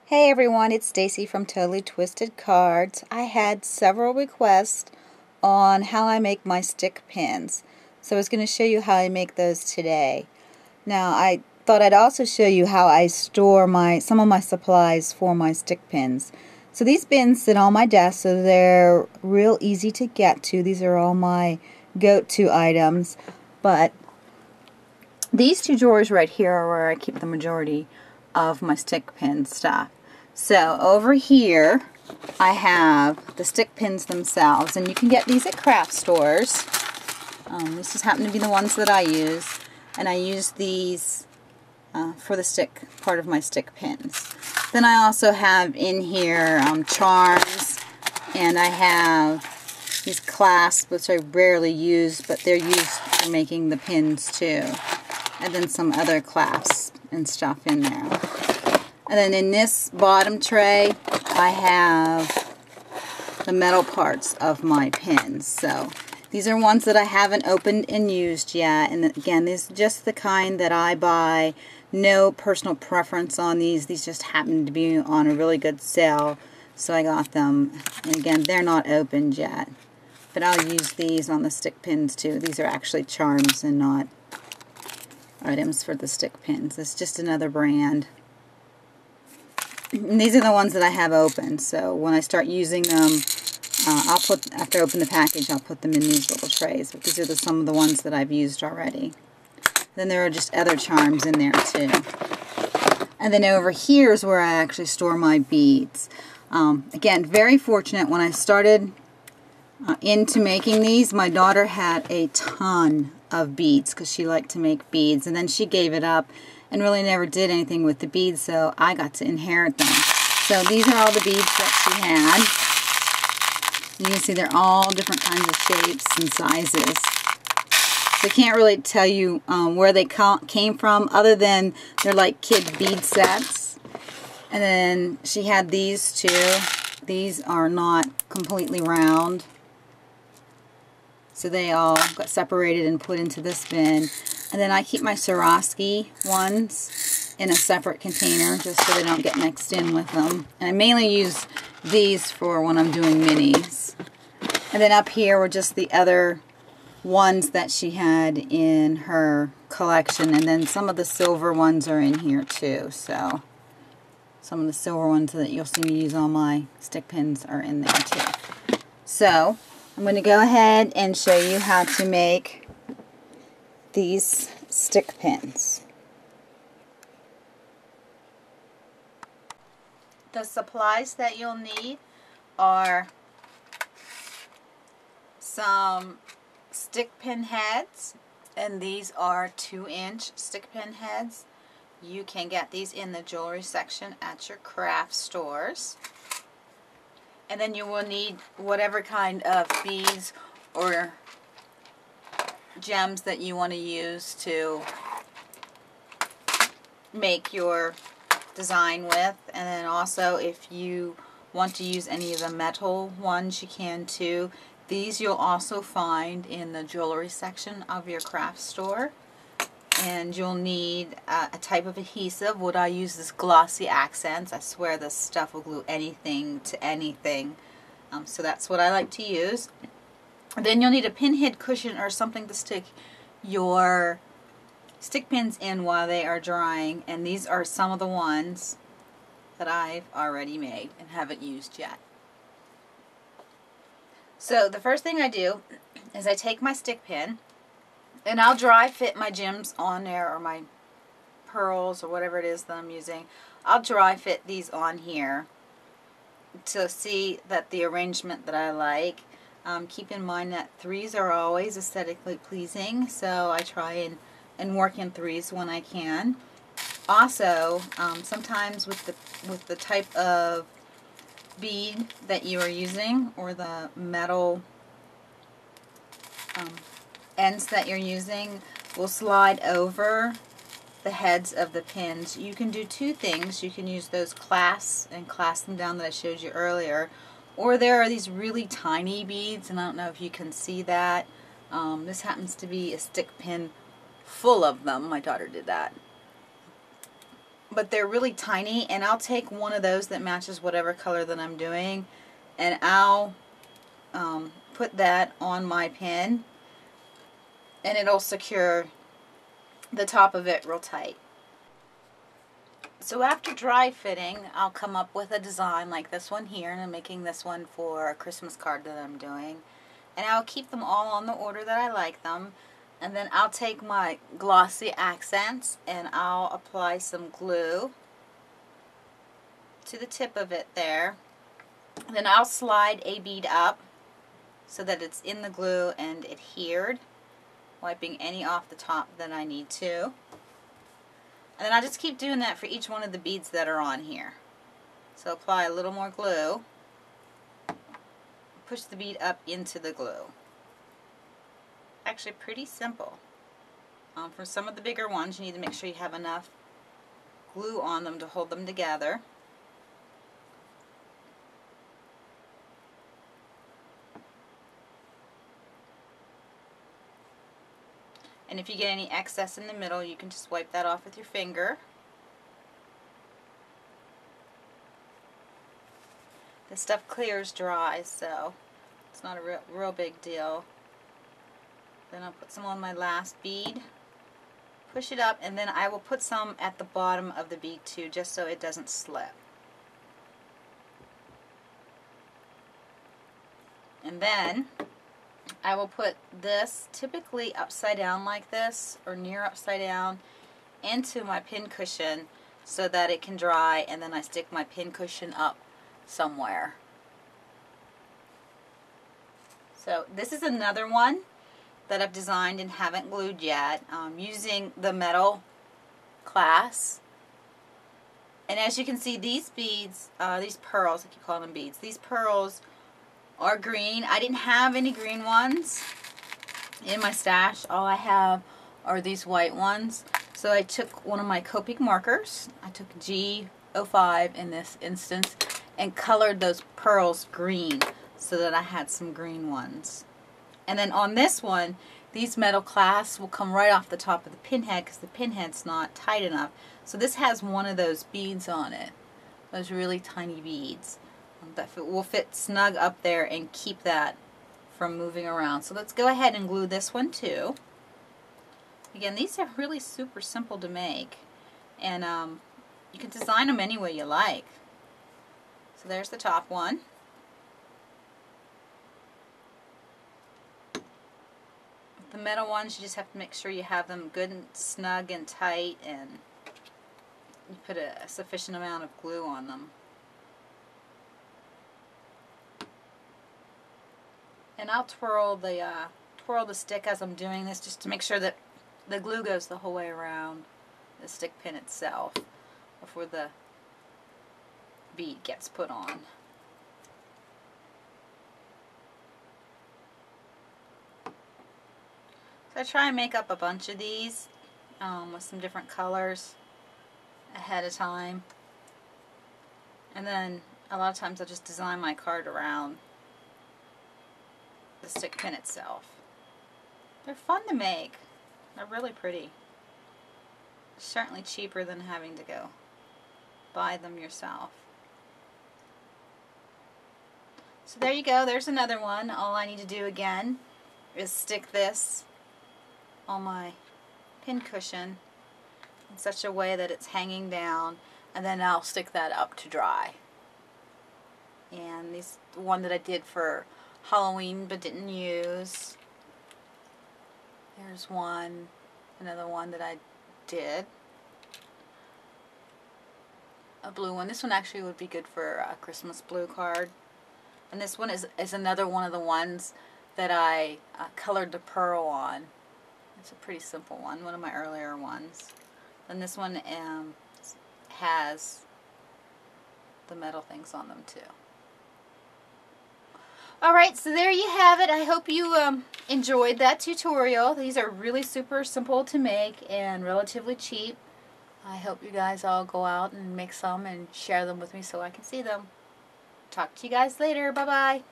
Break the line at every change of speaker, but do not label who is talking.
Hey everyone, it's Stacy from Totally Twisted Cards. I had several requests on how I make my stick pins, so I was going to show you how I make those today. Now I thought I'd also show you how I store some of my supplies for my stick pins. So these bins sit on my desk, so they're real easy to get to. These are all my go-to items, but these two drawers right here are where I keep the majority of my stick pin stuff. So over here I have the stick pins themselves, and you can get these at craft stores. This just happen to be the ones that I use, and I use these for the stick part of my stick pins. Then I also have in here charms, and I have these clasps, which I rarely use, but they're used for making the pins too. And then some other clasps and stuff in there. And then in this bottom tray, I have the metal parts of my pins. So these are ones that I haven't opened and used yet. And again, these are just the kind that I buy. No personal preference on these. These just happen to be on a really good sale, so I got them. And again, they're not opened yet. But I'll use these on the stick pins too. These are actually charms and not items for the stick pins. It's just another brand. And these are the ones that I have open, so when I start using them, after I open the package, I'll put them in these little trays. But these are some of the ones that I've used already. Then there are just other charms in there too. And then over here is where I actually store my beads. Again, very fortunate. When I started into making these, my daughter had a ton of beads because she liked to make beads, and then she gave it up and really never did anything with the beads, so I got to inherit them. So these are all the beads that she had. You can see they're all different kinds of shapes and sizes. So I can't really tell you where they came from, other than they're like kid bead sets. And then she had these too. These are not completely round, so they all got separated and put into this bin. And then I keep my Swarovski ones in a separate container just so they don't get mixed in with them. And I mainly use these for when I'm doing minis. And then up here were just the other ones that she had in her collection. And then some of the silver ones are in here too. So some of the silver ones that you'll see me use on my stick pins are in there too. So I'm going to go ahead and show you how to make these stick pins. The supplies that you'll need are some stick pin heads, and these are 2-inch stick pin heads. You can get these in the jewelry section at your craft stores. And then you will need whatever kind of beads or gems that you want to use to make your design with. And then also, if you want to use any of the metal ones, you can too. These you'll also find in the jewelry section of your craft store. And you'll need a type of adhesive. What I use is Glossy Accents. I swear this stuff will glue anything to anything. So that's what I like to use. And then you'll need a pinhead cushion or something to stick your stick pins in while they are drying. And these are some of the ones that I've already made and haven't used yet. So the first thing I do is I take my stick pin, and I'll dry fit my gems on there, or my pearls, or whatever it is that I'm using. I'll dry fit these on here to see that the arrangement that I like. Keep in mind that 3s are always aesthetically pleasing, so I try and work in 3s when I can. Also, sometimes with the type of bead that you are using, or the metal ends that you're using, will slide over the heads of the pins. You can do two things. You can use those clasps and clasp them down that I showed you earlier, or there are these really tiny beads, and I don't know if you can see that. This happens to be a stick pin full of them. My daughter did that. but they're really tiny, and I'll take one of those that matches whatever color that I'm doing, and I'll put that on my pin, and it'll secure the top of it real tight. So after dry fitting, I'll come up with a design like this one here, and I'm making this one for a Christmas card that I'm doing. And I'll keep them all on the order that I like them. And then I'll take my glossy accents and I'll apply some glue to the tip of it there. And then I'll slide a bead up so that it's in the glue and adhered, wiping any off the top that I need to. And then I'll just keep doing that for each one of the beads that are on here. So apply a little more glue, push the bead up into the glue. Actually pretty simple. For some of the bigger ones, you need to make sure you have enough glue on them to hold them together. And if you get any excess in the middle, you can just wipe that off with your finger. This stuff clears dry, so it's not a real big deal. Then I'll put some on my last bead, push it up, and then I will put some at the bottom of the bead too, just so it doesn't slip. And then I will put this, typically upside down like this, or near upside down, into my pin cushion so that it can dry, and then I stick my pin cushion up somewhere. So this is another one that I've designed and haven't glued yet, using the metal class. And as you can see, these beads, these pearls, I keep calling them beads, these pearls are green. I didn't have any green ones in my stash. All I have are these white ones. So I took one of my Copic markers, I took G05 in this instance, and colored those pearls green so that I had some green ones. And then on this one, these metal clasps will come right off the top of the pinhead because the pinhead's not tight enough. So this has one of those beads on it, those really tiny beads that will fit snug up there and keep that from moving around. So let's go ahead and glue this one too. Again, these are really super simple to make, and you can design them any way you like. So there's the top one. The metal ones, you just have to make sure you have them good and snug and tight, and you put a sufficient amount of glue on them. And I'll twirl the stick as I'm doing this, just to make sure that the glue goes the whole way around the stick pin itself before the bead gets put on. So I try and make up a bunch of these with some different colors ahead of time. And then a lot of times I'll just design my card around the stick pin itself. They're fun to make. They're really pretty. Certainly cheaper than having to go buy them yourself. So there you go. There's another one. All I need to do again is stick this on my pin cushion in such a way that it's hanging down, and then I'll stick that up to dry. And this one that I did for Halloween but didn't use. There's one, another one that I did. A blue one. This one actually would be good for a Christmas blue card. And this one is another one of the ones that I colored the pearl on. It's a pretty simple one of my earlier ones. And this one has the metal things on them too. Alright, so there you have it. I hope you enjoyed that tutorial. These are really super simple to make and relatively cheap. I hope you guys all go out and make some and share them with me so I can see them. Talk to you guys later. Bye-bye.